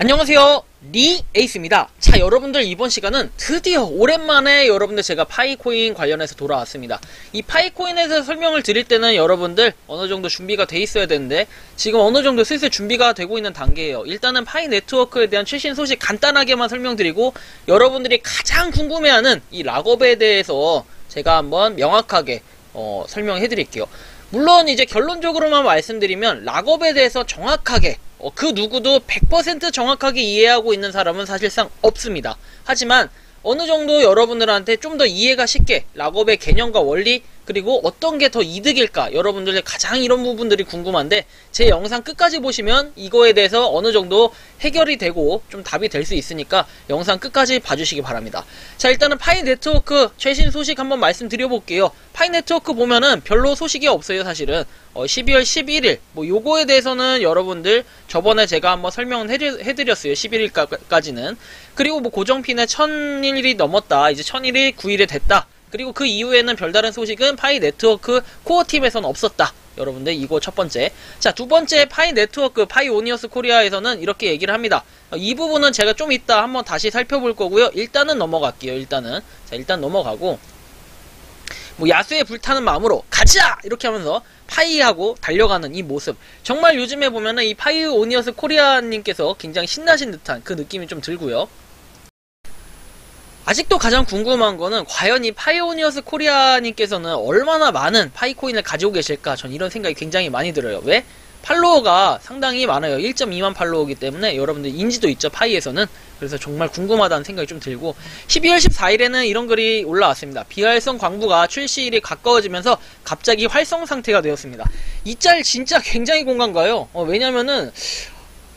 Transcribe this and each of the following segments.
안녕하세요, 리에이스입니다. 자, 여러분들 이번 시간은 드디어 오랜만에 여러분들 제가 파이코인 관련해서 돌아왔습니다. 이 파이코인에 대해서 설명을 드릴 때는 여러분들 어느정도 준비가 돼 있어야 되는데 지금 어느정도 슬슬 준비가 되고 있는 단계예요. 일단은 파이 네트워크에 대한 최신 소식 간단하게만 설명드리고 여러분들이 가장 궁금해하는 이 락업에 대해서 제가 한번 명확하게 설명해 드릴게요. 물론 이제 결론적으로만 말씀드리면 락업에 대해서 정확하게 그 누구도 100% 정확하게 이해하고 있는 사람은 사실상 없습니다. 하지만 어느 정도 여러분들한테 좀 더 이해가 쉽게 락업의 개념과 원리 그리고 어떤 게 더 이득일까 여러분들의 가장 이런 부분들이 궁금한데 제 영상 끝까지 보시면 이거에 대해서 어느 정도 해결이 되고 좀 답이 될 수 있으니까 영상 끝까지 봐주시기 바랍니다. 자, 일단은 파이 네트워크 최신 소식 한번 말씀드려 볼게요. 파이 네트워크 보면은 별로 소식이 없어요. 사실은 12월 11일 뭐 요거에 대해서는 여러분들 저번에 제가 한번 설명을 해드렸어요. 11일까지는. 그리고 뭐 고정핀에 1000일이 넘었다, 이제 1000일이 9일에 됐다. 그리고 그 이후에는 별다른 소식은 파이 네트워크 코어팀에서는 없었다. 여러분들 이거 첫 번째. 자, 두 번째 파이 네트워크 파이오니어스 코리아에서는 이렇게 얘기를 합니다. 이 부분은 제가 좀 이따 한번 다시 살펴볼 거고요. 일단은 넘어갈게요. 일단은 자, 일단 넘어가고 뭐 야수에 불타는 마음으로 가자! 이렇게 하면서 파이하고 달려가는 이 모습, 정말 요즘에 보면은 이 파이오니어스 코리아님께서 굉장히 신나신 듯한 그 느낌이 좀 들고요. 아직도 가장 궁금한 거는 과연 이 파이오니어스 코리아님께서는 얼마나 많은 파이코인을 가지고 계실까? 전 이런 생각이 굉장히 많이 들어요. 왜? 팔로워가 상당히 많아요. 1.2만 팔로워이기 때문에 여러분들 인지도 있죠, 파이에서는. 그래서 정말 궁금하다는 생각이 좀 들고 12월 14일에는 이런 글이 올라왔습니다. 비활성 광부가 출시일이 가까워지면서 갑자기 활성 상태가 되었습니다. 이 짤 진짜 굉장히 공감 가요. 왜냐면은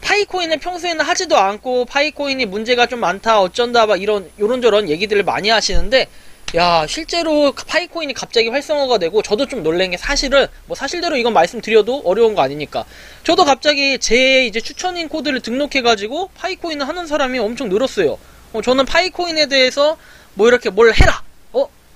파이코인을 평소에는 하지도 않고 파이코인이 문제가 좀 많다 어쩐다 막 요런저런 얘기들을 많이 하시는데, 야, 실제로 파이코인이 갑자기 활성화가 되고 저도 좀 놀란 게, 사실은 뭐 사실대로 이건 말씀드려도 어려운 거 아니니까 저도 갑자기 제 이제 추천인 코드를 등록해가지고 파이코인을 하는 사람이 엄청 늘었어요. 저는 파이코인에 대해서 뭐 이렇게 뭘 해라,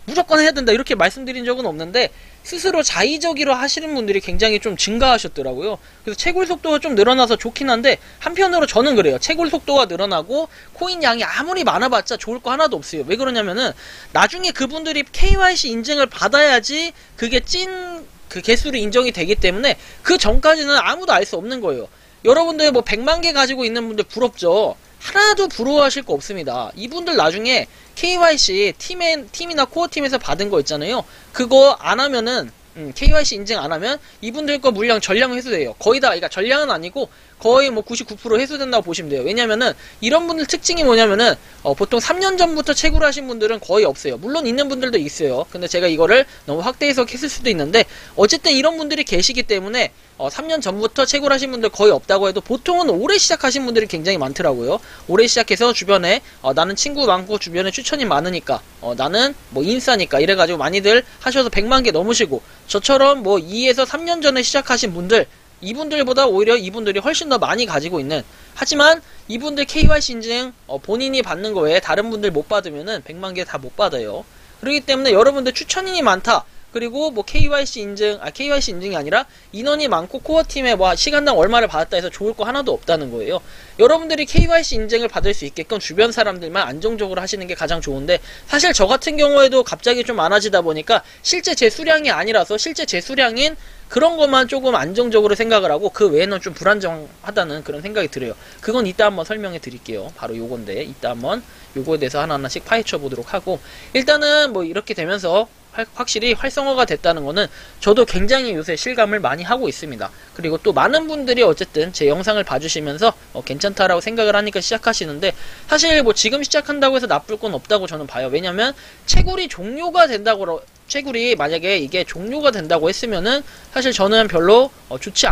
무조건 해야 된다 이렇게 말씀드린 적은 없는데 스스로 자의적으로 하시는 분들이 굉장히 좀 증가하셨더라고요. 그래서 채굴 속도가 좀 늘어나서 좋긴 한데 한편으로 저는 그래요. 채굴 속도가 늘어나고 코인 양이 아무리 많아봤자 좋을 거 하나도 없어요. 왜 그러냐면은 나중에 그분들이 KYC 인증을 받아야지 그게 그 개수로 인정이 되기 때문에 그 전까지는 아무도 알 수 없는 거예요. 여러분들 뭐 100만 개 가지고 있는 분들 부럽죠? 하나도 부러워하실 거 없습니다. 이분들 나중에 KYC 팀이나 코어팀에서 받은 거 있잖아요. 그거 안 하면은 KYC 인증 안 하면 이분들 거 물량 전량 회수돼요. 거의 다, 그러니까 전량은 아니고 거의 뭐 99% 회수된다고 보시면 돼요. 왜냐면은 이런 분들 특징이 뭐냐면은 보통 3년 전부터 채굴 하신 분들은 거의 없어요. 물론 있는 분들도 있어요. 근데 제가 이거를 너무 확대 해석했을 수도 있는데 어쨌든 이런 분들이 계시기 때문에 3년 전부터 채굴 하신 분들 거의 없다고 해도 보통은 올해 시작하신 분들이 굉장히 많더라고요. 올해 시작해서 주변에 나는 친구 많고 주변에 추천이 많으니까 나는 뭐 인싸니까 이래가지고 많이들 하셔서 100만 개 넘으시고, 저처럼 뭐 2에서 3년 전에 시작하신 분들, 이분들보다 오히려 이분들이 훨씬 더 많이 가지고 있는, 하지만 이분들 KYC 인증 본인이 받는 거 외에 다른 분들 못 받으면은 100만 개 다 못 받아요. 그렇기 때문에 여러분들 추천인이 많다, 그리고 뭐 KYC 인증이 아니라 인원이 많고 코어팀에 뭐 시간당 얼마를 받았다 해서 좋을 거 하나도 없다는 거예요. 여러분들이 KYC 인증을 받을 수 있게끔 주변 사람들만 안정적으로 하시는 게 가장 좋은데, 사실 저 같은 경우에도 갑자기 좀 많아지다 보니까 실제 제 수량이 아니라서 실제 제 수량인 그런 것만 조금 안정적으로 생각을 하고 그 외에는 좀 불안정하다는 그런 생각이 들어요. 그건 이따 한번 설명해 드릴게요. 바로 요건데 이따 한번 요거에 대해서 하나하나씩 파헤쳐 보도록 하고, 일단은 뭐 이렇게 되면서 확실히 활성화가 됐다는 거는 저도 굉장히 요새 실감을 많이 하고 있습니다. 그리고 또 많은 분들이 어쨌든 제 영상을 봐주시면서 괜찮다라고 생각을 하니까 시작하시는데, 사실 뭐 지금 시작한다고 해서 나쁠 건 없다고 저는 봐요. 왜냐면 채굴이 종료가 된다고, 채굴이 만약에 이게 종료가 된다고 했으면은 사실 저는 별로 좋지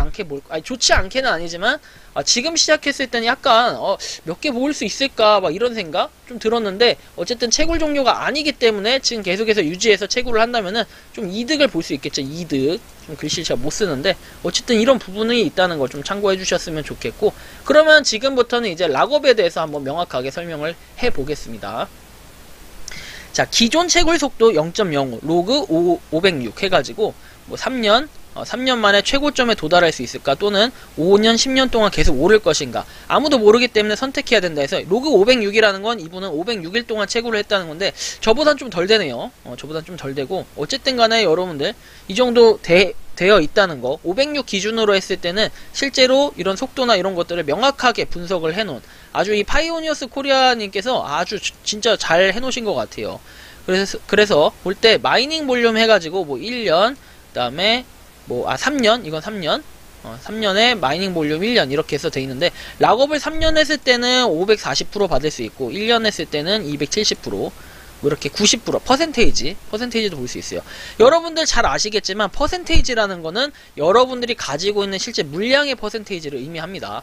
않게는 아니지만 지금 시작했을 때는 약간 몇 개 모을 수 있을까 막 이런 생각 좀 들었는데, 어쨌든 채굴 종료가 아니기 때문에 지금 계속해서 유지해서 채굴을 한다면은 좀 이득을 볼 수 있겠죠. 이득. 좀 글씨를 제가 못 쓰는데 어쨌든 이런 부분이 있다는 걸 좀 참고해 주셨으면 좋겠고, 그러면 지금부터는 이제 락업에 대해서 한번 명확하게 설명을 해 보겠습니다. 자, 기존 채굴 속도 0.05 로그 506 해가지고 뭐 3년 3년 만에 최고점에 도달할 수 있을까? 또는 5년, 10년 동안 계속 오를 것인가? 아무도 모르기 때문에 선택해야 된다 해서 로그 506이라는 건 이분은 506일 동안 채굴을 했다는 건데 저보단 좀 덜 되네요. 저보단 좀 덜 되고 어쨌든 간에 여러분들 이 정도 되어 있다는 거 506 기준으로 했을 때는 실제로 이런 속도나 이런 것들을 명확하게 분석을 해놓은 아주 이 파이오니어스 코리아님께서 아주 진짜 잘 해놓으신 것 같아요. 그래서 볼 때 마이닝 볼륨 해가지고 뭐 1년 그 다음에 3년 이건 3년 3년에 마이닝 볼륨 1년 이렇게 해서 돼 있는데 락업을 3년 했을 때는 540% 받을 수 있고 1년 했을 때는 270% 뭐 이렇게 90% 퍼센테이지도 볼 수 있어요. 여러분들 잘 아시겠지만 퍼센테이지라는 거는 여러분들이 가지고 있는 실제 물량의 퍼센테이지를 의미합니다.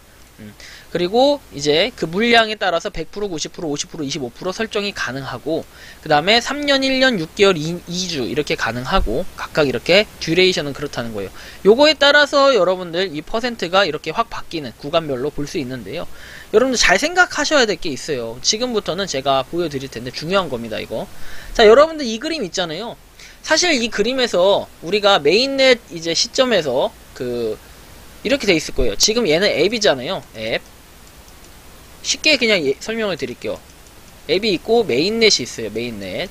그리고 이제 그 물량에 따라서 100%, 90%, 50%, 25% 설정이 가능하고 그 다음에 3년, 1년, 6개월, 2주 이렇게 가능하고 각각 이렇게 듀레이션은 그렇다는 거예요. 요거에 따라서 여러분들 이 퍼센트가 이렇게 확 바뀌는 구간별로 볼 수 있는데요. 여러분들 잘 생각하셔야 될 게 있어요. 지금부터는 제가 보여드릴 텐데 중요한 겁니다, 이거. 자, 여러분들 이 그림 있잖아요. 사실 이 그림에서 우리가 메인넷 이제 시점에서 이렇게 돼 있을 거예요. 지금 얘는 앱이잖아요. 앱. 쉽게 그냥 설명을 드릴게요. 앱이 있고 메인넷이 있어요. 메인넷.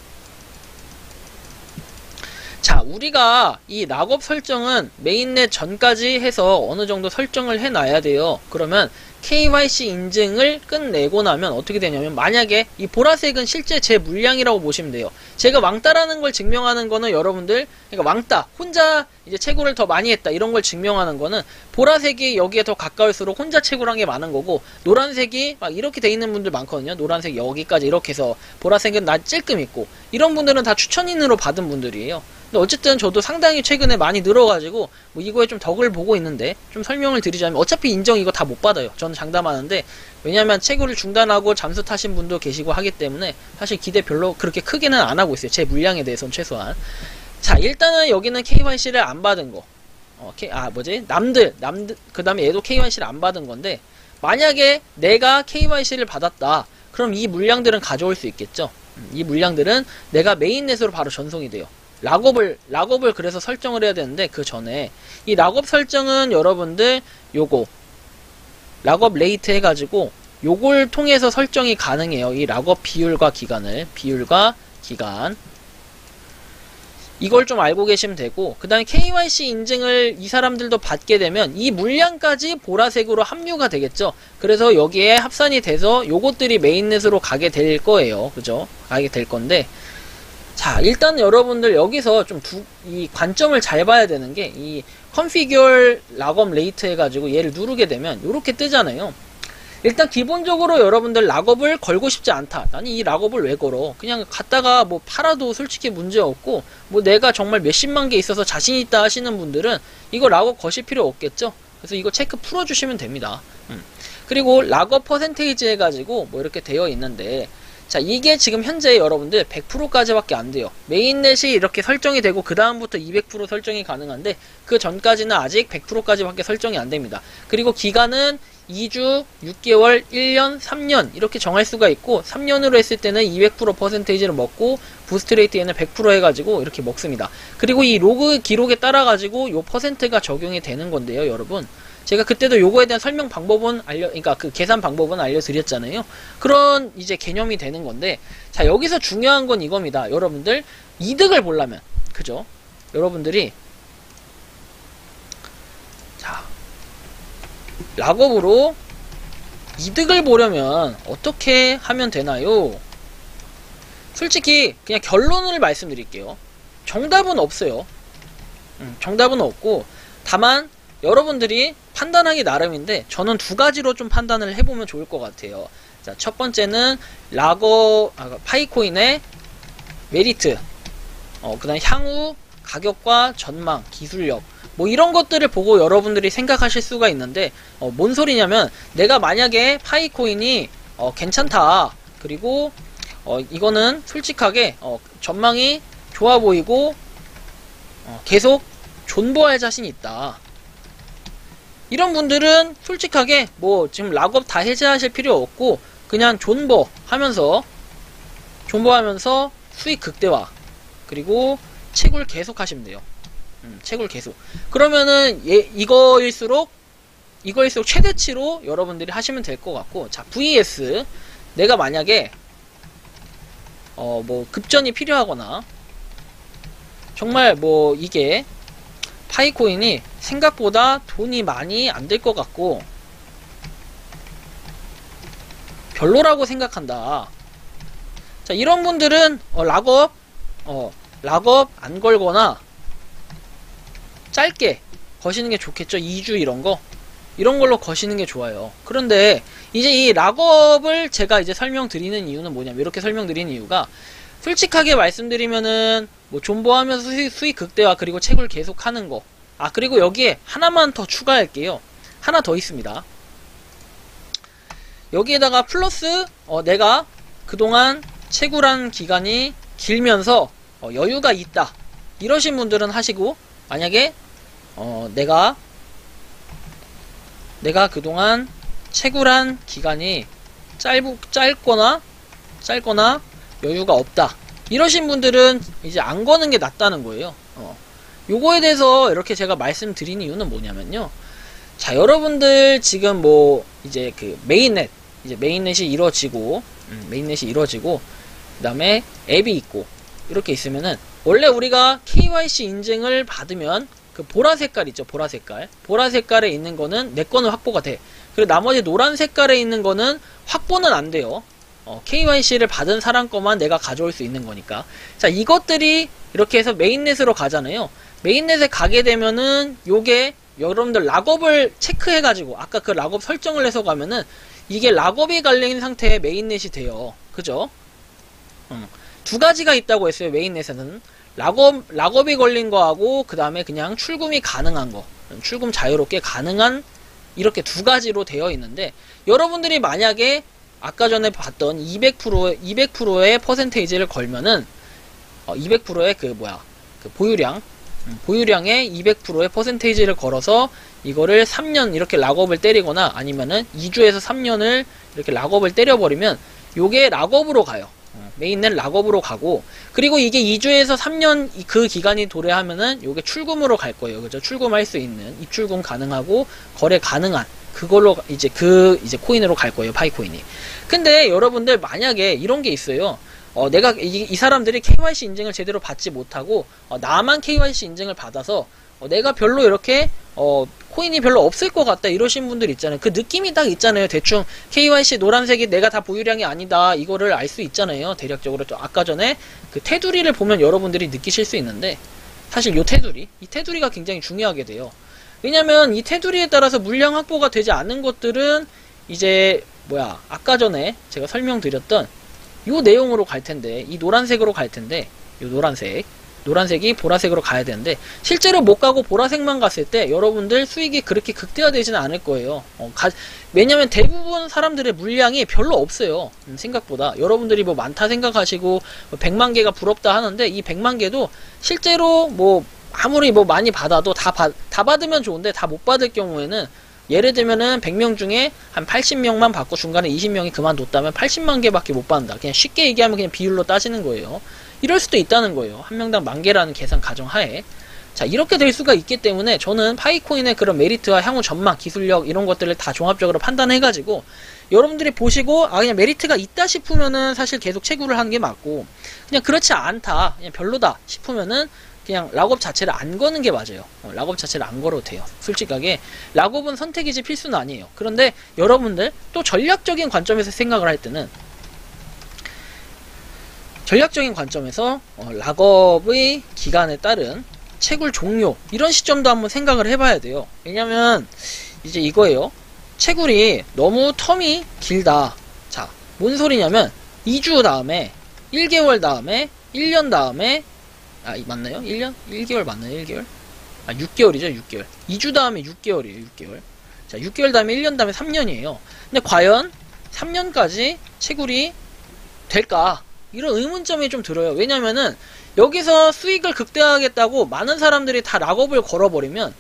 자, 우리가 이 락업 설정은 메인넷 전까지 해서 어느 정도 설정을 해놔야 돼요. 그러면 KYC 인증을 끝내고 나면 어떻게 되냐면 만약에 이 보라색은 실제 제 물량이라고 보시면 돼요. 제가 왕따라는 걸 증명하는 거는 여러분들 그러니까 왕따 혼자 이제 채굴을 더 많이 했다 이런 걸 증명하는 거는 보라색이 여기에 더 가까울수록 혼자 채굴한 게 많은 거고 노란색이 막 이렇게 돼 있는 분들 많거든요. 노란색 여기까지 이렇게 해서 보라색은 나 찔끔 있고 이런 분들은 다 추천인으로 받은 분들이에요. 근데 어쨌든 저도 상당히 최근에 많이 늘어가지고 뭐 이거에 좀 덕을 보고 있는데 좀 설명을 드리자면 어차피 인정 이거 다 못 받아요. 저는 장담하는데 왜냐면 채굴을 중단하고 잠수 타신 분도 계시고 하기 때문에 사실 기대 별로 그렇게 크게는 안 하고 있어요. 제 물량에 대해서는 최소한. 자, 일단은 여기는 KYC를 안 받은 거. 남들 그 다음에 얘도 KYC를 안 받은 건데 만약에 내가 KYC를 받았다. 그럼 이 물량들은 가져올 수 있겠죠. 이 물량들은 내가 메인넷으로 바로 전송이 돼요. 락업을 그래서 설정을 해야 되는데 그 전에 이 락업 설정은 여러분들 요거 락업 레이트 해가지고 요걸 통해서 설정이 가능해요. 이 락업 비율과 기간 이걸 좀 알고 계시면 되고 그 다음에 KYC 인증을 이 사람들도 받게 되면 이 물량까지 보라색으로 합류가 되겠죠. 그래서 여기에 합산이 돼서 요것들이 메인넷으로 가게 될 거예요. 그죠? 가게 될 건데 자, 일단 여러분들 여기서 좀 이 관점을 잘 봐야 되는 게 이 컨피규어 락업 레이트 해가지고 얘를 누르게 되면 이렇게 뜨잖아요. 일단 기본적으로 여러분들 락업을 걸고 싶지 않다. 나는 이 락업을 왜 걸어? 그냥 갖다가 뭐 팔아도 솔직히 문제 없고 뭐 내가 정말 몇십만 개 있어서 자신 있다 하시는 분들은 이거 락업 거실 필요 없겠죠? 그래서 이거 체크 풀어주시면 됩니다. 그리고 락업 퍼센테이지 해가지고 뭐 이렇게 되어 있는데 자, 이게 지금 현재 여러분들 100%까지밖에 안 돼요. 메인넷이 이렇게 설정이 되고 그 다음부터 200% 설정이 가능한데 그 전까지는 아직 100%까지밖에 설정이 안 됩니다. 그리고 기간은 2주, 6개월, 1년, 3년 이렇게 정할 수가 있고 3년으로 했을 때는 200% 퍼센테이지를 먹고 부스트 레이트에는 100% 해가지고 이렇게 먹습니다. 그리고 이 로그 기록에 따라 가지고 요 퍼센트가 적용이 되는 건데요, 여러분. 제가 그때도 요거에 대한 설명 방법은 그러니까 그 계산 방법은 알려드렸잖아요. 그런 이제 개념이 되는 건데, 자, 여기서 중요한 건 이겁니다. 여러분들, 이득을 보려면, 그죠? 여러분들이, 자, 락업으로 이득을 보려면 어떻게 하면 되나요? 솔직히, 그냥 결론을 말씀드릴게요. 정답은 없어요. 정답은 없고, 다만, 여러분들이 판단하기 나름인데 저는 두 가지로 좀 판단을 해보면 좋을 것 같아요. 자, 첫 번째는 파이코인의 메리트, 그 다음에 향후 가격과 전망, 기술력 뭐 이런 것들을 보고 여러분들이 생각하실 수가 있는데 뭔 소리냐면 내가 만약에 파이코인이 괜찮다, 그리고 이거는 솔직하게 전망이 좋아 보이고 계속 존버할 자신이 있다, 이런 분들은 솔직하게 뭐 지금 락업 다 해제하실 필요 없고 그냥 존버하면서 수익 극대화, 그리고 채굴 계속 하시면 돼요. 채굴 계속. 그러면은 이거일수록 최대치로 여러분들이 하시면 될 것 같고, 자, vs 내가 만약에 뭐 급전이 필요하거나 정말 뭐 이게 파이코인이 생각보다 돈이 많이 안 될 것 같고 별로라고 생각한다. 자, 이런 분들은 락업 안 걸거나 짧게 거시는 게 좋겠죠. 2주 이런 걸로 거시는 게 좋아요. 그런데 이제 이 락업을 제가 이제 설명드리는 이유는 뭐냐면, 이렇게 설명드리는 이유가 솔직하게 말씀드리면은 뭐 존버하면서 수익 극대화, 그리고 채굴 계속 하는 거. 그리고 여기에 하나만 더 추가할게요. 하나 더 있습니다. 여기에다가 플러스 내가 그동안 채굴한 기간이 길면서 여유가 있다, 이러신 분들은 하시고, 만약에 내가 그동안 채굴한 기간이 짧거나 여유가 없다, 이러신 분들은 이제 안 거는 게 낫다는 거예요. 요거에 대해서 이렇게 제가 말씀드린 이유는 뭐냐면요. 자, 여러분들 지금 뭐 이제 그 메인넷이 이루어지고 그 다음에 앱이 있고 이렇게 있으면은, 원래 우리가 KYC 인증을 받으면 그 보라 색깔 있죠. 보라 색깔에 있는 거는 내 거는 확보가 돼. 그리고 나머지 노란 색깔에 있는 거는 확보는 안 돼요. KYC를 받은 사람 거만 내가 가져올 수 있는 거니까. 자, 이것들이 이렇게 해서 메인넷으로 가잖아요. 메인넷에 가게 되면은 요게 여러분들 락업을 체크해가지고 아까 그 락업 설정을 해서 가면은 이게 락업이 갈린 상태의 메인넷이 돼요. 그죠? 두 가지가 있다고 했어요. 메인넷에는 락업이 걸린 거하고 그 다음에 그냥 출금이 가능한 거, 출금 자유롭게 가능한, 이렇게 두 가지로 되어 있는데, 여러분들이 만약에 아까 전에 봤던 200%의 퍼센테이지를 걸면은 200%의 그 보유량의 200%의 퍼센테이지를 걸어서 이거를 3년 이렇게 락업을 때리거나 아니면은 2주에서 3년을 이렇게 락업을 때려버리면 요게 락업으로 가요. 메인넷 락업으로 가고, 그리고 이게 2주에서 3년 그 기간이 도래하면은 요게 출금으로 갈 거예요. 그죠? 출금할 수 있는, 입출금 가능하고 거래 가능한 그걸로 이제 코인으로 갈 거예요. 파이코인이. 근데 여러분들 만약에 이런 게 있어요. 내가 이 사람들이 KYC 인증을 제대로 받지 못하고 나만 KYC 인증을 받아서 내가 별로 이렇게 코인이 별로 없을 것 같다, 이러신 분들 있잖아요. 그 느낌이 딱 있잖아요. 대충 KYC 노란색이 내가 다 보유량이 아니다, 이거를 알 수 있잖아요. 대략적으로. 또 아까 전에 그 테두리를 보면 여러분들이 느끼실 수 있는데, 사실 이 테두리가 굉장히 중요하게 돼요. 왜냐면 이 테두리에 따라서 물량 확보가 되지 않은 것들은 이제 아까 전에 제가 설명드렸던 요 내용으로 갈 텐데, 이 노란색으로 갈 텐데, 요 노란색이 보라색으로 가야 되는데, 실제로 못 가고 보라색만 갔을 때 여러분들 수익이 그렇게 극대화되지는 않을 거예요. 왜냐면 대부분 사람들의 물량이 별로 없어요. 생각보다. 여러분들이 뭐 많다 생각하시고 100만 개가 부럽다 하는데, 이 100만 개도 실제로 뭐 아무리 뭐 많이 받아도 다 받으면 좋은데 다 못 받을 경우에는, 예를 들면은 100명 중에 한 80명만 받고 중간에 20명이 그만뒀다면 80만 개밖에 못 받는다. 그냥 쉽게 얘기하면 그냥 비율로 따지는 거예요. 이럴 수도 있다는 거예요. 한 명당 10,000개라는 계산 가정하에. 자, 이렇게 될 수가 있기 때문에 저는 파이코인의 그런 메리트와 향후 전망, 기술력 이런 것들을 다 종합적으로 판단해가지고 여러분들이 보시고 그냥 메리트가 있다 싶으면은 사실 계속 채굴을 하는 게 맞고, 그냥 그렇지 않다, 그냥 별로다 싶으면은 그냥 락업 자체를 안 거는 게 맞아요. 락업 자체를 안 걸어도 돼요. 솔직하게 락업은 선택이지 필수는 아니에요. 그런데 여러분들 또 전략적인 관점에서 생각을 할 때는, 전략적인 관점에서 락업의 기간에 따른 채굴 종료, 이런 시점도 한번 생각을 해봐야 돼요. 왜냐면 이제 이거예요. 채굴이 너무 텀이 길다. 자, 뭔 소리냐면 2주 다음에 1개월 다음에 1년 다음에 맞나요? 1년? 1개월 맞나요? 1개월? 6개월이죠. 6개월. 2주 다음에 6개월이에요. 6개월. 자, 6개월 다음에 1년 다음에 3년이에요. 근데 과연 3년까지 채굴이 될까? 이런 의문점이 좀 들어요. 왜냐면은 여기서 수익을 극대화하겠다고 많은 사람들이 다 락업을 걸어버리면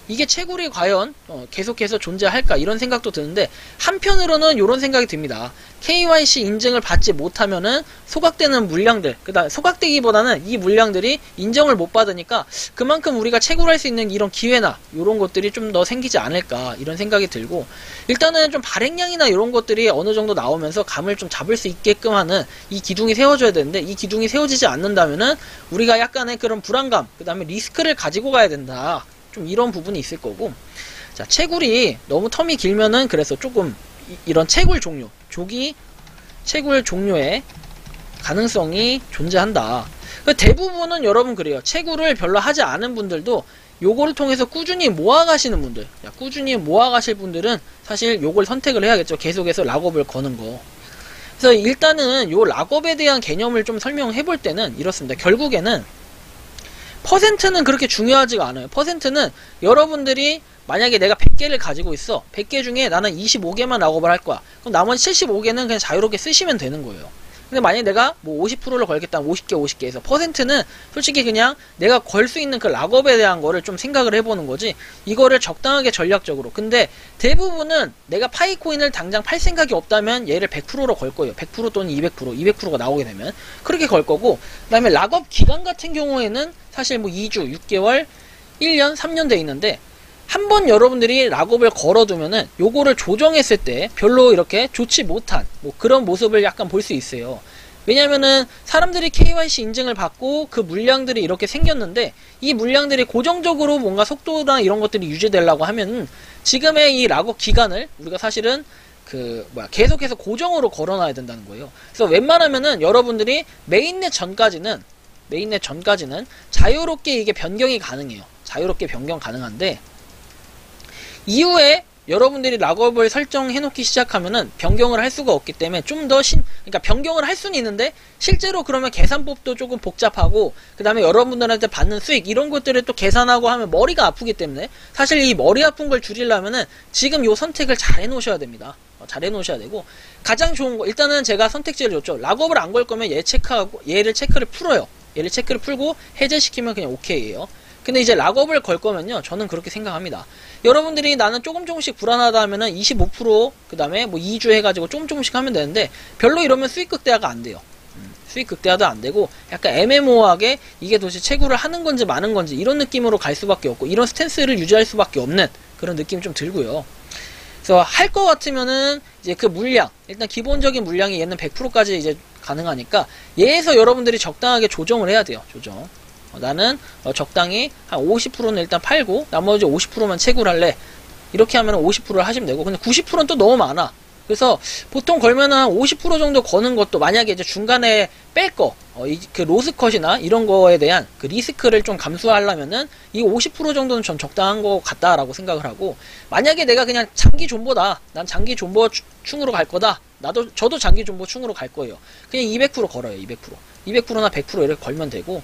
이게 채굴이 과연 계속해서 존재할까 이런 생각도 드는데, 한편으로는 이런 생각이 듭니다. KYC 인증을 받지 못하면은 소각되는 물량들, 그다음 소각되기보다는 이 물량들이 인정을 못 받으니까 그만큼 우리가 채굴할 수 있는 이런 기회나 이런 것들이 좀 더 생기지 않을까 이런 생각이 들고, 일단은 좀 발행량이나 이런 것들이 어느 정도 나오면서 감을 좀 잡을 수 있게끔 하는 이 기둥이 세워져야 되는데, 이 기둥이 세워지지 않는다면은 우리가 약간의 그런 불안감, 그 다음에 리스크를 가지고 가야 된다, 좀 이런 부분이 있을 거고. 자, 채굴이 너무 텀이 길면은 그래서 조금 이런 채굴 종료, 조기 채굴 종료의 가능성이 존재한다. 대부분은 여러분 그래요. 채굴을 별로 하지 않은 분들도 요거를 통해서 꾸준히 모아가시는 분들, 꾸준히 모아가실 분들은 사실 요걸 선택을 해야겠죠. 계속해서 락업을 거는 거. 그래서 일단은 요 락업에 대한 개념을 좀 설명해 볼 때는 이렇습니다. 결국에는 퍼센트는 그렇게 중요하지가 않아요. 퍼센트는 여러분들이 만약에 내가 100개를 가지고 있어. 100개 중에 나는 25개만 락업을 할 거야. 그럼 나머지 75개는 그냥 자유롭게 쓰시면 되는 거예요. 근데 만약에 내가 뭐 50%를 걸겠다, 50개 해서, 퍼센트는 솔직히 그냥 내가 걸 수 있는 그 락업에 대한 거를 좀 생각을 해보는 거지, 이거를 적당하게 전략적으로. 근데 대부분은 내가 파이코인을 당장 팔 생각이 없다면 얘를 100%로 걸 거예요. 100% 또는 200%가 나오게 되면 그렇게 걸 거고, 그 다음에 락업 기간 같은 경우에는 사실 뭐 2주, 6개월, 1년, 3년 돼 있는데, 한번 여러분들이 락업을 걸어두면은 요거를 조정했을 때 별로 이렇게 좋지 못한 뭐 그런 모습을 약간 볼 수 있어요. 왜냐면은 사람들이 KYC 인증을 받고 그 물량들이 이렇게 생겼는데, 이 물량들이 고정적으로 뭔가 속도나 이런 것들이 유지되려고 하면은 지금의 이 락업 기간을 우리가 사실은 계속해서 고정으로 걸어놔야 된다는 거예요. 그래서 웬만하면은 여러분들이 메인넷 전까지는 자유롭게 이게 변경이 가능해요. 자유롭게 변경 가능한데, 이후에 여러분들이 락업을 설정해 놓기 시작하면은 변경을 할 수가 없기 때문에 좀 더 그러니까 변경을 할 수는 있는데, 실제로 그러면 계산법도 조금 복잡하고, 그 다음에 여러분들한테 받는 수익 이런 것들을 또 계산하고 하면 머리가 아프기 때문에, 사실 이 머리 아픈 걸 줄이려면은 지금 요 선택을 잘 해놓으셔야 됩니다. 잘 해놓으셔야 되고, 가장 좋은 거, 일단은 제가 선택지를 줬죠. 락업을 안 걸 거면 얘 체크하고, 얘를 체크를 풀어요. 얘를 체크를 풀고 해제시키면 그냥 오케이예요. 근데 이제 락업을 걸 거면요, 저는 그렇게 생각합니다. 여러분들이 나는 조금씩 불안하다 하면은 25%, 그 다음에 뭐 2주 해가지고 조금씩 하면 되는데, 별로 이러면 수익 극대화가 안 돼요. 수익 극대화도 안 되고, 약간 애매모호하게 이게 도대체 채굴을 하는 건지 마는 건지 이런 느낌으로 갈 수밖에 없고, 이런 스탠스를 유지할 수밖에 없는 그런 느낌이 좀 들고요. 그래서 할 것 같으면은 이제 그 물량, 일단 기본적인 물량이 얘는 100%까지 이제 가능하니까 얘에서 여러분들이 적당하게 조정을 해야 돼요. 조정. 나는 적당히 한 50%는 일단 팔고 나머지 50%만 채굴할래, 이렇게 하면 50%를 하시면 되고. 근데 90%는 또 너무 많아. 그래서 보통 걸면 한 50% 정도 거는 것도, 만약에 이제 중간에 뺄 거, 그 로스컷이나 이런 거에 대한 그 리스크를 좀 감수하려면은 이 50% 정도는 전 적당한 것 같다라고 생각을 하고, 만약에 내가 그냥 장기 존버다, 난 장기 존버 충으로 갈 거다, 저도 장기 존버 충으로 갈 거예요. 그냥 200% 걸어요. 200%나 100% 이렇게 걸면 되고.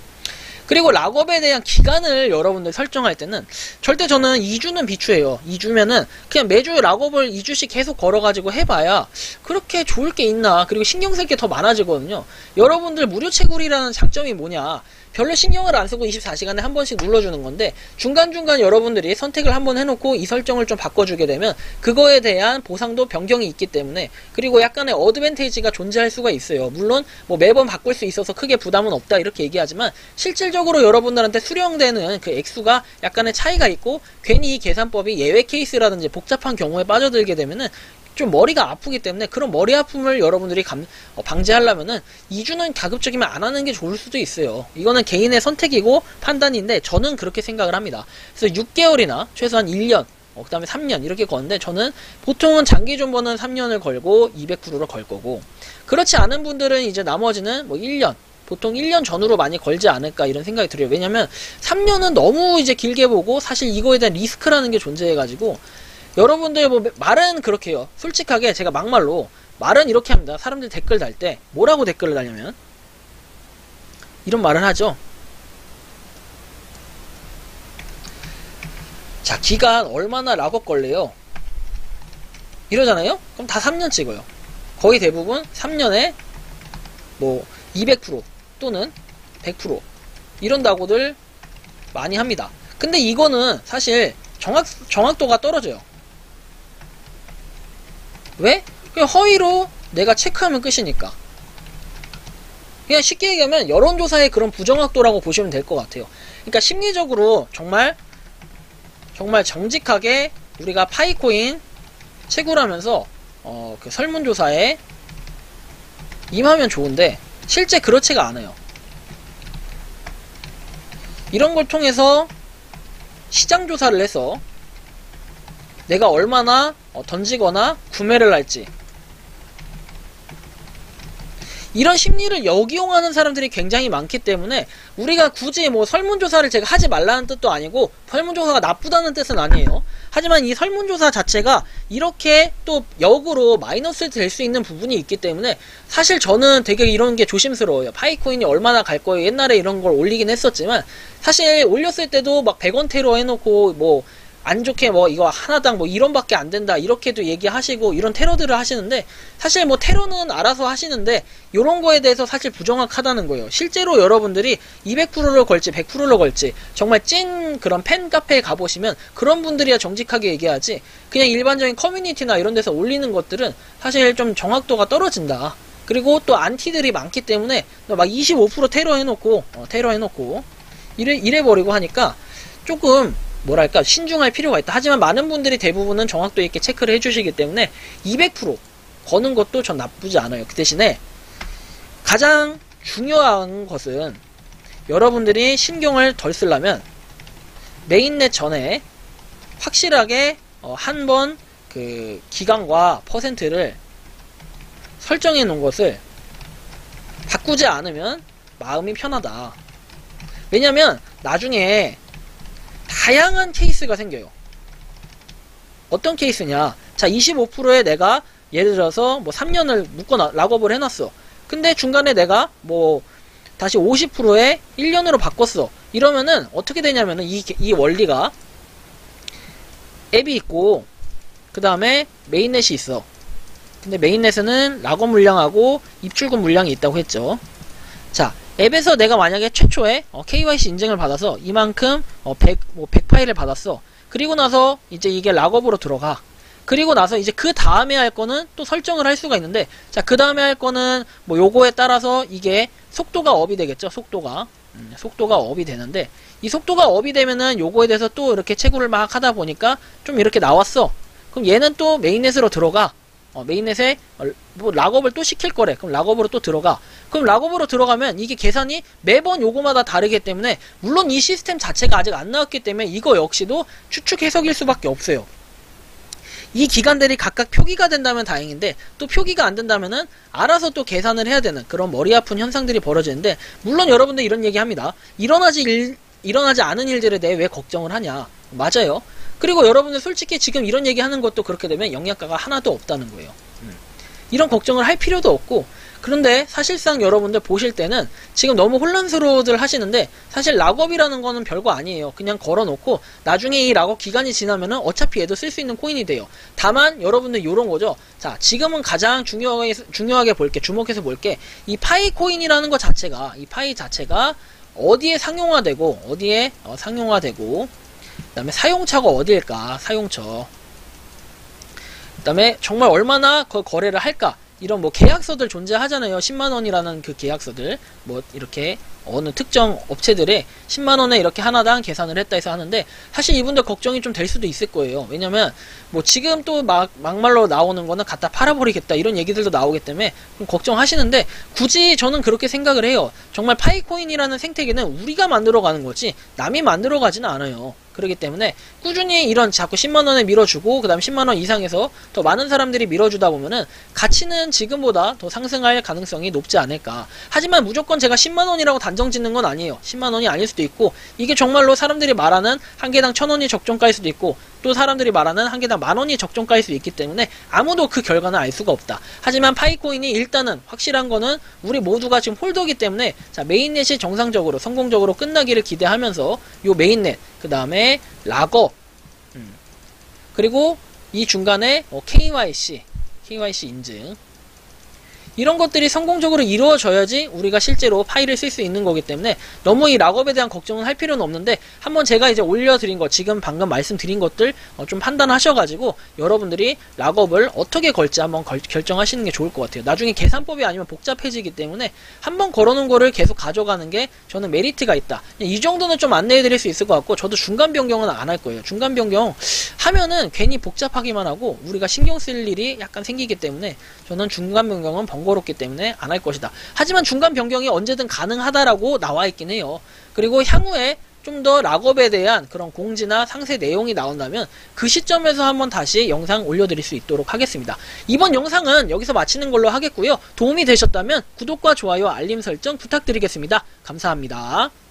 그리고 락업에 대한 기간을 여러분들 설정할 때는 절대 저는 2주는 비추해요. 2주면은 그냥 매주 락업을 2주씩 계속 걸어가지고 해봐야 그렇게 좋을 게 있나, 그리고 신경 쓸 게 더 많아지거든요. 여러분들 무료 채굴이라는 장점이 뭐냐, 별로 신경을 안 쓰고 24시간에 한 번씩 눌러주는 건데, 중간중간 여러분들이 선택을 한번 해놓고 이 설정을 좀 바꿔주게 되면 그거에 대한 보상도 변경이 있기 때문에, 그리고 약간의 어드밴테이지가 존재할 수가 있어요. 물론 뭐 매번 바꿀 수 있어서 크게 부담은 없다 이렇게 얘기하지만, 실질적으로 여러분들한테 수령되는 그 액수가 약간의 차이가 있고, 괜히 이 계산법이 예외 케이스라든지 복잡한 경우에 빠져들게 되면은 좀 머리가 아프기 때문에, 그런 머리 아픔을 여러분들이 방지하려면은 2주는 가급적이면 안 하는 게 좋을 수도 있어요. 이거는 개인의 선택이고 판단인데, 저는 그렇게 생각을 합니다. 그래서 6개월이나 최소한 1년, 그 다음에 3년 이렇게 거는데, 저는 보통은 장기 존버는 3년을 걸고 200%를 걸 거고, 그렇지 않은 분들은 이제 나머지는 뭐 1년, 보통 1년 전후로 많이 걸지 않을까 이런 생각이 들어요. 왜냐면 3년은 너무 이제 길게 보고, 사실 이거에 대한 리스크라는 게 존재해가지고, 여러분들 뭐 말은 그렇게 해요. 솔직하게 제가 막말로 말은 이렇게 합니다. 사람들 댓글 달 때 뭐라고 댓글을 달냐면 이런 말을 하죠. 자, 기간 얼마나 락업 걸래요? 이러잖아요? 그럼 다 3년 찍어요. 거의 대부분 3년에 뭐 200% 또는 100% 이런다고들 많이 합니다. 근데 이거는 사실 정확도가 떨어져요. 왜? 그냥 허위로 내가 체크하면 끝이니까. 그냥 쉽게 얘기하면 여론조사의 그런 부정확도라고 보시면 될 것 같아요. 그러니까 심리적으로 정말 정직하게 우리가 파이코인 채굴하면서 그 설문조사에 임하면 좋은데 실제 그렇지가 않아요. 이런 걸 통해서 시장조사를 해서 내가 얼마나 던지거나 구매를 할지, 이런 심리를 역이용하는 사람들이 굉장히 많기 때문에 우리가 굳이 뭐 설문조사를 제가 하지 말라는 뜻도 아니고 설문조사가 나쁘다는 뜻은 아니에요. 하지만 이 설문조사 자체가 이렇게 또 역으로 마이너스 될 수 있는 부분이 있기 때문에 사실 저는 되게 이런 게 조심스러워요. 파이코인이 얼마나 갈 거예요. 옛날에 이런 걸 올리긴 했었지만 사실 올렸을 때도 막 100원 테러 해놓고 뭐 안 좋게 뭐 이거 하나당 뭐 1원밖에 안 된다 이렇게도 얘기하시고 이런 테러들을 하시는데 사실 뭐 테러는 알아서 하시는데 요런 거에 대해서 사실 부정확하다는 거예요. 실제로 여러분들이 200%를 걸지 100%를 걸지 정말 찐 그런 팬 카페에 가보시면 그런 분들이야 정직하게 얘기하지, 그냥 일반적인 커뮤니티나 이런 데서 올리는 것들은 사실 좀 정확도가 떨어진다. 그리고 또 안티들이 많기 때문에 막 25% 테러 해놓고 이래버리고 하니까 조금 뭐랄까 신중할 필요가 있다. 하지만 많은 분들이 대부분은 정확도 있게 체크를 해주시기 때문에 200% 거는 것도 전 나쁘지 않아요. 그 대신에 가장 중요한 것은 여러분들이 신경을 덜 쓰려면 메인넷 전에 확실하게 한번 그 기간과 퍼센트를 설정해 놓은 것을 바꾸지 않으면 마음이 편하다. 왜냐면 나중에 다양한 케이스가 생겨요. 어떤 케이스냐? 자, 25%에 내가 예를 들어서 뭐 3년을 묶어 락업을 해놨어. 근데 중간에 내가 뭐 다시 50%에 1년으로 바꿨어. 이러면은 어떻게 되냐면은 이 원리가 앱이 있고 그 다음에 메인넷이 있어. 근데 메인넷에는 락업 물량하고 입출금 물량이 있다고 했죠. 자, 앱에서 내가 만약에 최초에 KYC 인증을 받아서 이만큼 100파일을 받았어. 그리고 나서 이제 이게 락업으로 들어가. 그리고 나서 이제 그 다음에 할 거는 또 설정을 할 수가 있는데, 자, 그 다음에 할 거는 뭐 요거에 따라서 이게 속도가 업이 되겠죠. 속도가 업이 되는데, 이 속도가 업이 되면은 요거에 대해서 또 이렇게 채굴을 막 하다 보니까 좀 이렇게 나왔어. 그럼 얘는 또 메인넷으로 들어가. 메인넷에 뭐 락업을 또 시킬 거래. 그럼 락업으로 또 들어가. 그럼 락업으로 들어가면 이게 계산이 매번 요거마다 다르기 때문에, 물론 이 시스템 자체가 아직 안 나왔기 때문에 이거 역시도 추측 해석일 수밖에 없어요. 이 기간들이 각각 표기가 된다면 다행인데, 또 표기가 안 된다면은 알아서 또 계산을 해야 되는 그런 머리 아픈 현상들이 벌어지는데, 물론 여러분들 이런 얘기 합니다. 일어나지 않은 일들에 대해 왜 걱정을 하냐. 맞아요. 그리고 여러분들 솔직히 지금 이런 얘기 하는 것도 그렇게 되면 영양가가 하나도 없다는 거예요. 이런 걱정을 할 필요도 없고, 그런데 사실상 여러분들 보실 때는 지금 너무 혼란스러워들 하시는데, 사실 락업이라는 거는 별거 아니에요. 그냥 걸어놓고 나중에 이 락업 기간이 지나면은 어차피 얘도 쓸 수 있는 코인이 돼요. 다만 여러분들 요런 거죠. 자, 지금은 가장 중요하게 볼게, 주목해서 볼게, 이 파이 코인이라는 것 자체가, 이 파이 자체가 어디에 상용화되고 그 다음에 사용처가 어디일까? 사용처. 그 다음에 정말 얼마나 거래를 할까? 이런 뭐 계약서들 존재하잖아요. 10만원이라는 그 계약서들. 뭐 이렇게 어느 특정 업체들에 10만원에 이렇게 하나당 계산을 했다 해서 하는데, 사실 이분들 걱정이 좀 될 수도 있을 거예요. 왜냐면 뭐 지금 또 막말로 나오는 거는 갖다 팔아버리겠다 이런 얘기들도 나오기 때문에 좀 걱정하시는데, 굳이 저는 그렇게 생각을 해요. 정말 파이코인이라는 생태계는 우리가 만들어가는 거지 남이 만들어가지는 않아요. 그렇기 때문에 꾸준히 이런 자꾸 10만원에 밀어주고 그 다음 10만원 이상에서 더 많은 사람들이 밀어주다 보면은 가치는 지금보다 더 상승할 가능성이 높지 않을까. 하지만 무조건 제가 10만원이라고 단정 짓는 건 아니에요. 10만원이 아닐 수도 있고, 이게 정말로 사람들이 말하는 한 개당 1000원이 적정가일 수도 있고, 또 사람들이 말하는 한 개당 10,000원이 적정가일 수 있기 때문에 아무도 그 결과는 알 수가 없다. 하지만 파이코인이 일단은 확실한 거는 우리 모두가 지금 홀더기 때문에, 자, 메인넷이 정상적으로 성공적으로 끝나기를 기대하면서 요 메인넷, 그 다음에 락업, 그리고 이 중간에 KYC 인증, 이런 것들이 성공적으로 이루어져야지 우리가 실제로 파일을 쓸 수 있는 거기 때문에 너무 이 락업에 대한 걱정은 할 필요는 없는데, 한번 제가 이제 올려드린 거, 지금 방금 말씀드린 것들 좀 판단하셔가지고 여러분들이 락업을 어떻게 걸지 한번 결정하시는 게 좋을 것 같아요. 나중에 계산법이 아니면 복잡해지기 때문에 한번 걸어놓은 거를 계속 가져가는 게 저는 메리트가 있다. 이 정도는 좀 안내해드릴 수 있을 것 같고, 저도 중간 변경은 안 할 거예요. 중간 변경 하면은 괜히 복잡하기만 하고 우리가 신경 쓸 일이 약간 생기기 때문에 저는 중간 변경은 번거롭기 때문에 안 할 것이다. 하지만 중간 변경이 언제든 가능하다라고 나와 있긴 해요. 그리고 향후에 좀 더 락업에 대한 그런 공지나 상세 내용이 나온다면 그 시점에서 한번 다시 영상 올려드릴 수 있도록 하겠습니다. 이번 영상은 여기서 마치는 걸로 하겠고요. 도움이 되셨다면 구독과 좋아요, 알림 설정 부탁드리겠습니다. 감사합니다.